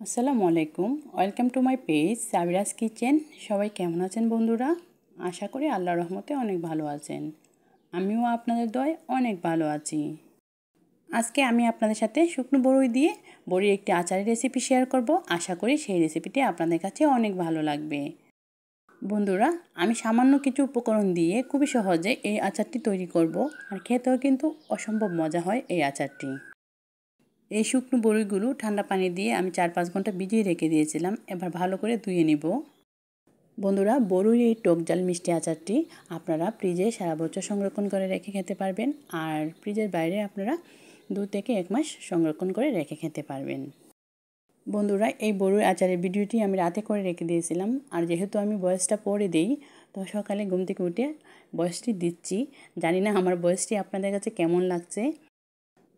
আসসালামু আলাইকুম, welcome to my page Sabira's kitchen. সবাই কেমন আছেন বন্ধুরা? আশা করি আল্লাহর রহমতে অনেক ভালো আছেন। আমিও আপনাদের দয়ায় অনেক ভালো আছি। আজকে আমি আপনাদের সাথে শুকনো বড়ই দিয়ে বড়ির একটি আচারের রেসিপি শেয়ার করব। আশা করি সেই রেসিপিটি আপনাদের কাছে অনেক ভালো লাগবে। বন্ধুরা, আমি সামান্য কিছু উপকরণ দিয়ে খুবই সহজে এই আচারটি তৈরি করব, আর খেতেও কিন্তু অসম্ভব মজা হয় এই আচারটি। এই শুকনো বড়িগুলো ঠান্ডা পানি দিয়ে আমি 4-5 ঘন্টা ভিজিয়ে রেখে দিয়েছিলাম। এবার ভালো করে ধুয়ে নিব। বন্ধুরা, বড়ির এই টক ঝাল মিষ্টি আচারটি আপনারা ফ্রিজে সারা বছর সংরক্ষণ করে রেখে খেতে পারবেন, আর ফ্রিজের বাইরে আপনারা 2 থেকে 1 মাস সংরক্ষণ করে রেখে খেতে পারবেন। বন্ধুরা, এই বড়ির আচারের ভিডিওটি আমি রাতে করে রেখে দিয়েছিলাম, আর যেহেতু আমি ভয়েসটা পরে দিই, তো সকালে ঘুম থেকে উঠে ভয়েসটি দিচ্ছি। জানি না আমার ভয়েসটি আপনাদের কাছে কেমন লাগছে।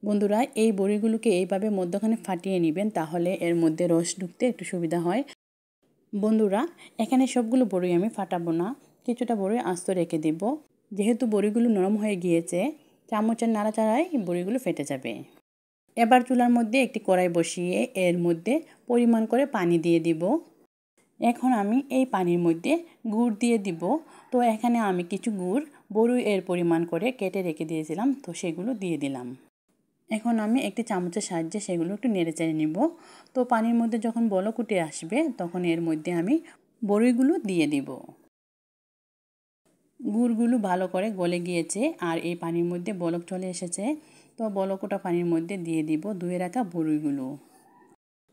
বন্ধুরা, এই বড়িগুলোকে এইভাবে মধ্যখানে ফাটিয়ে নেবেন, তাহলে এর মধ্যে রস ঢুকতে একটু সুবিধা হয়। বন্ধুরা, এখানে সবগুলো বড়ি আমি ফাটাবো না, কিছুটা বড়ি আস্ত রেখে দেব। যেহেতু বড়িগুলো নরম হয়ে গিয়েছে, চামচের নাড়াচাড়ায় বড়িগুলো ফেটে যাবে। এবার চুলার মধ্যে একটি কড়াই বসিয়ে এর মধ্যে পরিমাণ করে পানি দিয়ে দিব। এখন আমি এই পানির মধ্যে গুড় দিয়ে দিব। তো এখানে আমি কিছু গুড় বড়ি এর পরিমাণ করে কেটে রেখে দিয়েছিলাম, তো সেগুলো দিয়ে দিলাম। এখন আমি একটি চামচের সাহায্যে সেগুলো একটু নেড়েচেড়ে নিব। তো পানির মধ্যে যখন বলক উঠে আসবে, তখন এর মধ্যে আমি বড়িগুলো দিয়ে দিব। গুড়গুলো ভালো করে গলে গিয়েছে, আর এই পানির মধ্যে বলক চলে এসেছে। তো বলক ওঠা পানির মধ্যে দিয়ে দিব ধুয়ে রাখা বড়িগুলো।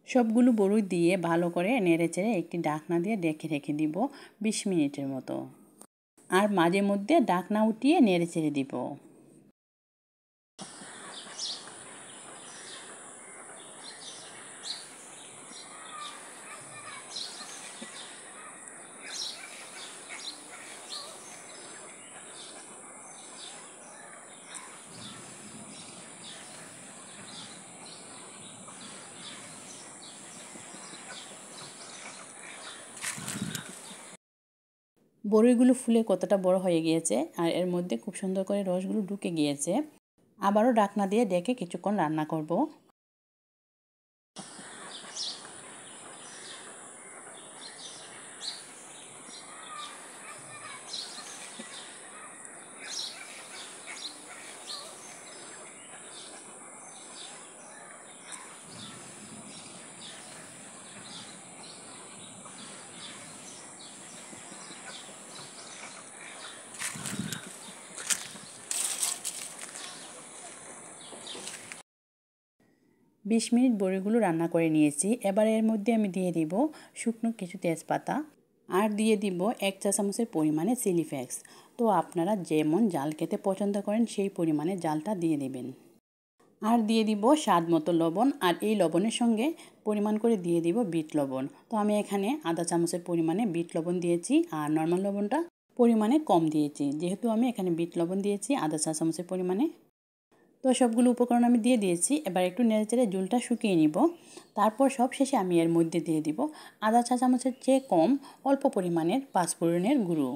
সবগুলো বড়ি দিয়ে ভালো করে নেড়েচেড়ে একটি ঢাকনা দিয়ে ঢেকে রেখে দিব 20 মিনিটের মতো। আর মাঝে মধ্যে ঢাকনা উঠিয়ে নেড়েচেড়ে দিব। বড়িগুলো ফুলে কতটা বড় হয়ে গিয়েছে, আর এর মধ্যে খুব সুন্দর করে রসগুলো ঢুকে গিয়েছে। আবারও ঢাকনা দিয়ে ঢেকে কিছুক্ষণ রান্না করব। 20 মিনিট বড়িগুলো রান্না করে নিয়েছি। এবার এর মধ্যে আমি দিয়ে দিব শুকনো কিছু তেজপাতা, আর দিয়ে দিব 1 চা চামচের পরিমাণে চিলি ফ্লেক্স। তো আপনারা যেমন জাল খেতে পছন্দ করেন সেই পরিমাণে জালটা দিয়ে দিবেন। আর দিয়ে দিব স্বাদ মতো লবণ, আর এই লবণের সঙ্গে পরিমাণ করে দিয়ে দিব বিট লবণ। তো আমি এখানে আধা চামচের পরিমাণে বিট লবণ দিয়েছি, আর নর্মাল লবণটা পরিমাণে কম দিয়েছি, যেহেতু আমি এখানে বিট লবণ দিয়েছি আধা চা চামচের পরিমাণে। তো সবগুলো উপকরণ আমি দিয়ে দিয়েছি। এবার একটু নেড়েচেড়ে ঝোলটা শুকিয়ে নিব। তারপর সব শেষে আমি এর মধ্যে দিয়ে দিব আধা চা চামচের চেয়ে কম অল্প পরিমাণের পাঁচফোড়নের গুঁড়ো।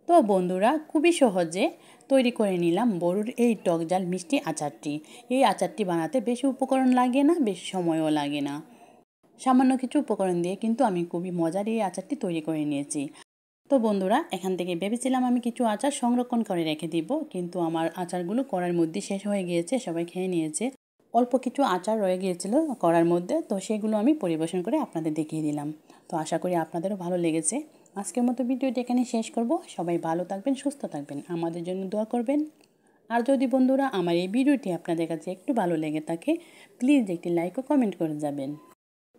তো বন্ধুরা, খুবই সহজে তৈরি করে নিলাম বড়ির এই টক ঝাল মিষ্টি আচারটি। এই আচারটি বানাতে বেশি উপকরণ লাগে না, বেশি সময়ও লাগে না। সামান্য কিছু উপকরণ দিয়ে কিন্তু আমি খুবই মজার এই আচারটি তৈরি করে নিয়েছি। তো বন্ধুরা, এখান থেকে ভেবেছিলাম আমি কিছু আচার সংরক্ষণ করে রেখে দিব, কিন্তু আমার আচারগুলো কড়ার মধ্যে শেষ হয়ে গিয়েছে, সবাই খেয়ে নিয়েছে। অল্প কিছু আচার রয়ে গিয়েছিল কড়ার মধ্যে, তো সেগুলো আমি পরিবেশন করে আপনাদের দেখিয়ে দিলাম। তো আশা করি আপনাদেরও ভালো লেগেছে। আজকের মতো ভিডিওটি এখানে শেষ করব। সবাই ভালো থাকবেন, সুস্থ থাকবেন, আমাদের জন্য দোয়া করবেন। আর যদি বন্ধুরা আমার এই ভিডিওটি আপনাদের কাছে একটু ভালো লেগে থাকে, প্লিজ একটি লাইক ও কমেন্ট করে যাবেন।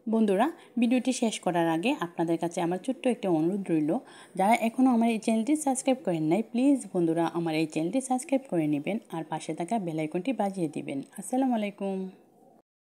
বন্ধুরা, ভিডিওটি শেষ করার আগে আপনাদের কাছে আমার ছোট্ট একটা অনুরোধ রইল, যারা এখনও আমার এই চ্যানেলটি সাবস্ক্রাইব করেন নাই, প্লিজ বন্ধুরা আমার এই চ্যানেলটি সাবস্ক্রাইব করে নেবেন আর পাশে থাকা বেল আইকনটি বাজিয়ে দিবেন। আসসালামু আলাইকুম।